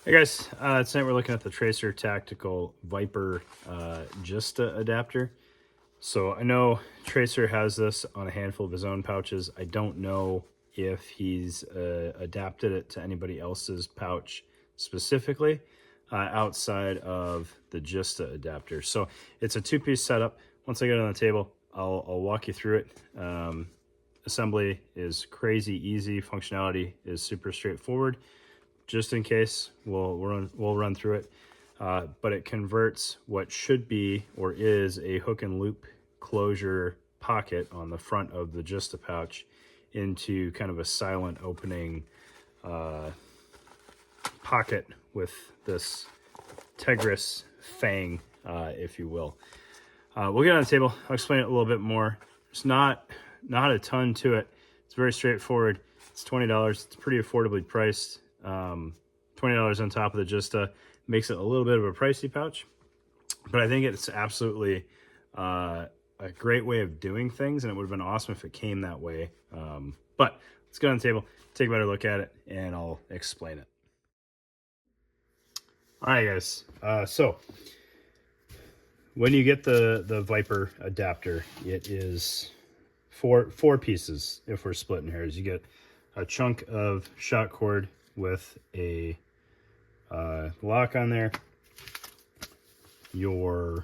Hey guys, tonight we're looking at the Tracer Tactical Viper JSTA adapter. So I know Tracer has this on a handful of his own pouches. I don't know if he's adapted it to anybody else's pouch specifically outside of the JSTA adapter. So it's a two-piece setup. Once I get it on the table, I'll walk you through it. Assembly is crazy easy. Functionality is super straightforward. Just in case, we'll run through it. But it converts what should be or is a hook and loop closure pocket on the front of the JSTA pouch into kind of a silent opening pocket with this Tegris fang, if you will. We'll get on the table. I'll explain it a little bit more. There's not a ton to it. It's very straightforward. It's $20. It's pretty affordably priced. $20 on top of the JSTA makes it a little bit of a pricey pouch, but I think it's absolutely a great way of doing things, and it would have been awesome if it came that way. But let's get on the table, take a better look at it, and I'll explain it. All right, guys. So when you get the Viper adapter, it is four pieces. If we're splitting hairs, you get a chunk of shot cord with a lock on there. I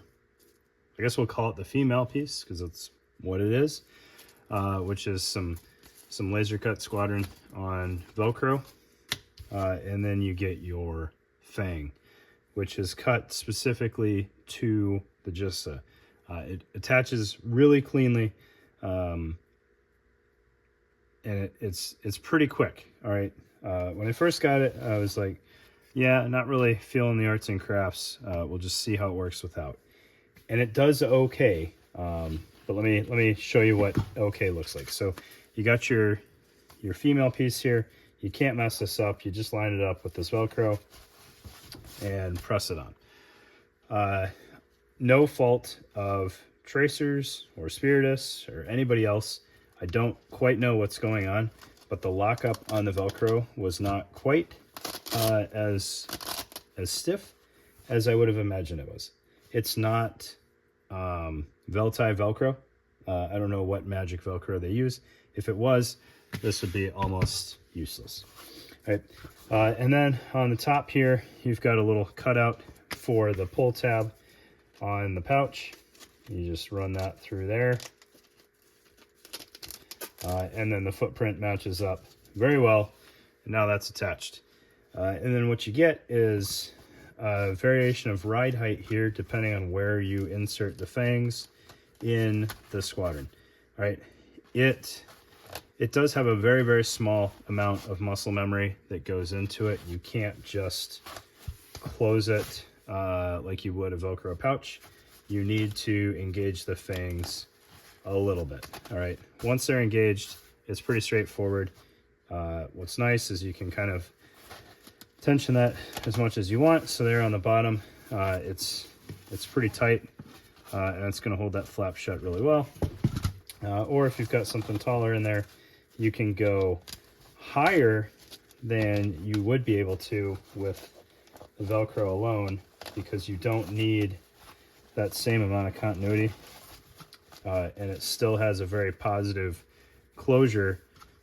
guess we'll call it the female piece because that's what it is, which is some laser cut squadron on Velcro, and then you get your fang, which is cut specifically to the JSTA. It attaches really cleanly, and it's pretty quick. All right. When I first got it, I was like, yeah, not really feeling the arts and crafts. We'll just see how it works without. And it does okay. But let me show you what okay looks like. So you got your female piece here. You can't mess this up. You just line it up with this Velcro and press it on. No fault of Tracers or Spiritus or anybody else. I don't quite know what's going on, but the lockup on the Velcro was not quite as stiff as I would have imagined it was. It's not Velti Velcro. I don't know what magic Velcro they use. If it was, this would be almost useless. All right. And then on the top here, you've got a little cutout for the pull tab on the pouch. You just run that through there. And then the footprint matches up very well. And now that's attached. And then what you get is a variation of ride height here, depending on where you insert the fangs in the squadron. All right. It does have a very, very small amount of muscle memory that goes into it. You can't just close it like you would a Velcro pouch. You need to engage the fangs a little bit. All right. Once they're engaged, it's pretty straightforward. What's nice is you can kind of tension that as much as you want. So there on the bottom, it's pretty tight, and it's going to hold that flap shut really well. Or if you've got something taller in there, you can go higher than you would be able to with the Velcro alone, because you don't need that same amount of continuity. And it still has a very positive closure.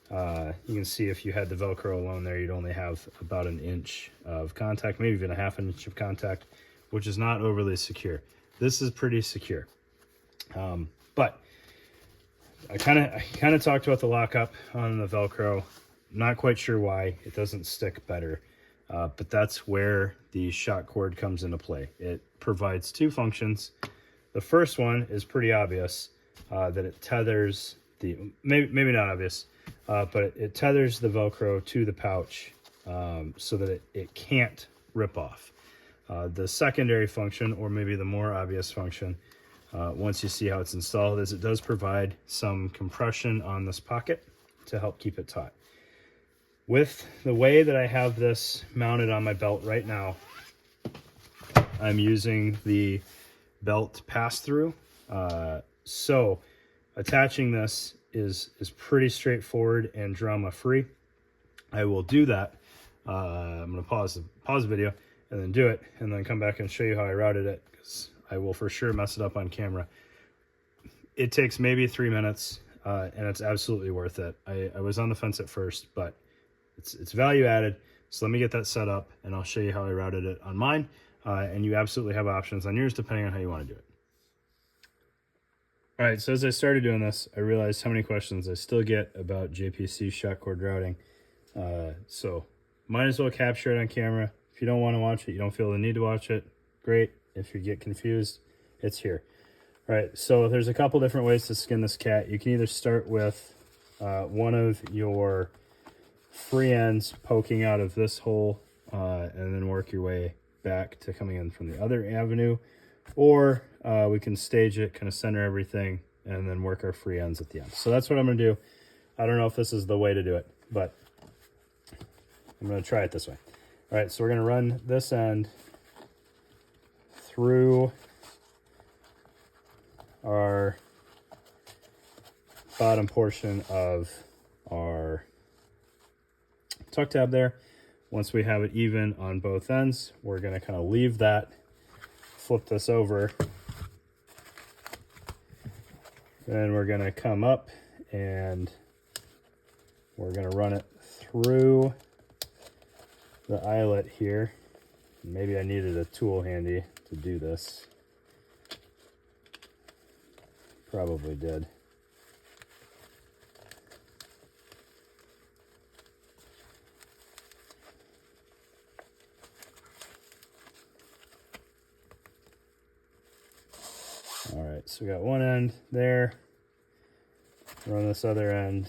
You can see if you had the Velcro alone there, you'd only have about an inch of contact, maybe even a half an inch of contact, which is not overly secure. This is pretty secure. But I kind of talked about the lockup on the Velcro. Not quite sure why it doesn't stick better, but that's where the shot cord comes into play. It provides two functions. The first one is pretty obvious, that it tethers the, maybe not obvious, but it tethers the Velcro to the pouch so that it can't rip off. The secondary function, or maybe the more obvious function, once you see how it's installed, is it does provide some compression on this pocket to help keep it taut. With the way that I have this mounted on my belt right now, I'm using the belt pass-through. So attaching this is pretty straightforward and drama-free. I will do that I'm going to pause the video and then do it, and then come back and show you how I routed it, because I will for sure mess it up on camera. It takes maybe 3 minutes, and it's absolutely worth it. I was on the fence at first, but it's value added. So let me get that set up, and I'll show you how I routed it on mine. And you absolutely have options on yours depending on how you want to do it. All right, so as I started doing this, I realized how many questions I still get about JPC shot cord routing. So might as well capture it on camera. If you don't want to watch it, you don't feel the need to watch it, great. If you get confused, it's here. All right, so there's a couple different ways to skin this cat. You can either start with one of your free ends poking out of this hole and then work your way back to coming in from the other avenue, or we can stage it, kind of center everything, and then work our free ends at the end. So that's what I'm going to do. I don't know if this is the way to do it, but I'm going to try it this way. All right, so we're going to run this end through our bottom portion of our tuck tab there. Once we have it even on both ends, we're going to kind of leave that, flip this over, then we're going to come up and we're going to run it through the eyelet here. Maybe I needed a tool handy to do this. Probably did. All right, so we got one end there. Run this other end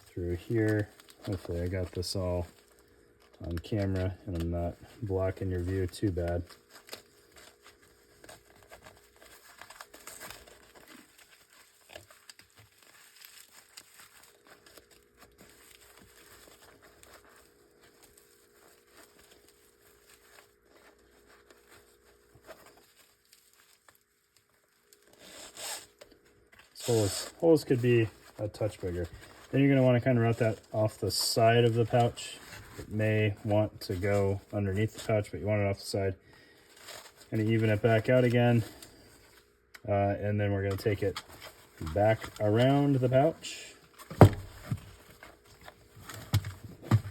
through here. Hopefully I got this all on camera and I'm not blocking your view too bad. Holes could be a touch bigger. Then you're going to want to kind of route that off the side of the pouch. It may want to go underneath the pouch, but you want it off the side. And even it back out again. And then we're going to take it back around the pouch.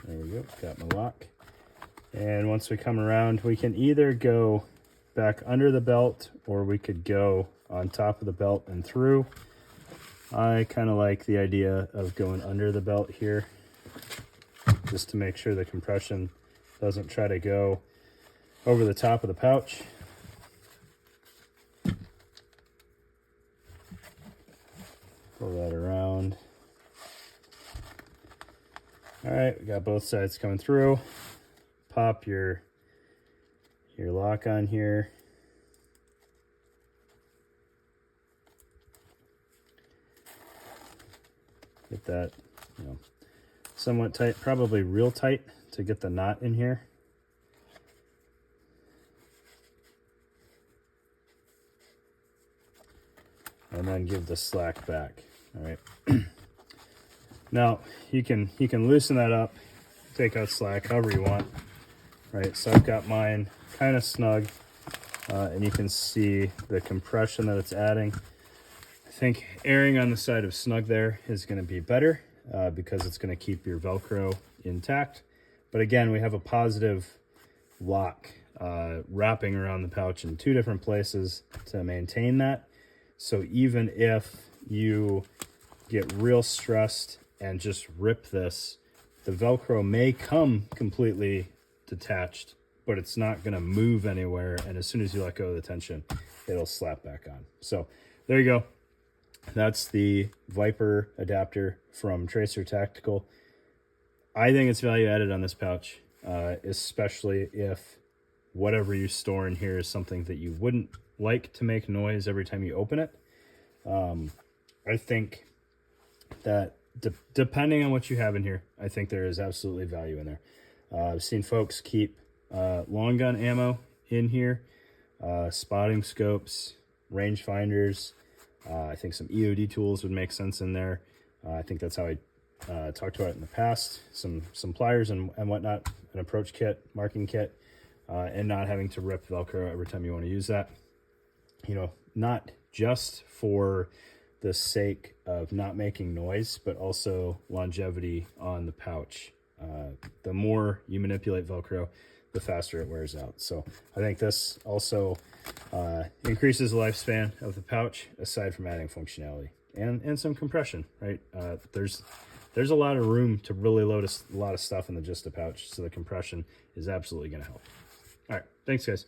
There we go, got my lock. And once we come around, we can either go back under the belt or we could go on top of the belt and through. I kind of like the idea of going under the belt here, just to make sure the compression doesn't try to go over the top of the pouch. Pull that around. All right, we got both sides coming through. Pop your lock on here. Get that, somewhat tight, probably real tight to get the knot in here. And then give the slack back. All right. Now you can loosen that up, take out slack however you want. Right. So I've got mine kind of snug, and you can see the compression that it's adding. I think erring on the side of snug there is going to be better because it's going to keep your Velcro intact. But again, we have a positive lock wrapping around the pouch in two different places to maintain that. So even if you get real stressed and just rip this, the Velcro may come completely detached, but it's not going to move anywhere. And as soon as you let go of the tension, it'll slap back on. So there you go. That's the Viper adapter from Tracer Tactical. I think it's value added on this pouch, especially if whatever you store in here is something that you wouldn't like to make noise every time you open it. I think that depending on what you have in here, I think there is absolutely value in there. I've seen folks keep long gun ammo in here, spotting scopes, range finders. I think some EOD tools would make sense in there. I think that's how I talked about it in the past, some pliers and whatnot, an approach kit, marking kit, and not having to rip Velcro every time you want to use that. You know, not just for the sake of not making noise, but also longevity on the pouch. The more you manipulate Velcro, the faster it wears out. So I think this also increases the lifespan of the pouch, aside from adding functionality and some compression, right? There's a lot of room to really load a lot of stuff in the JSTA pouch, so the compression is absolutely going to help. All right, thanks guys.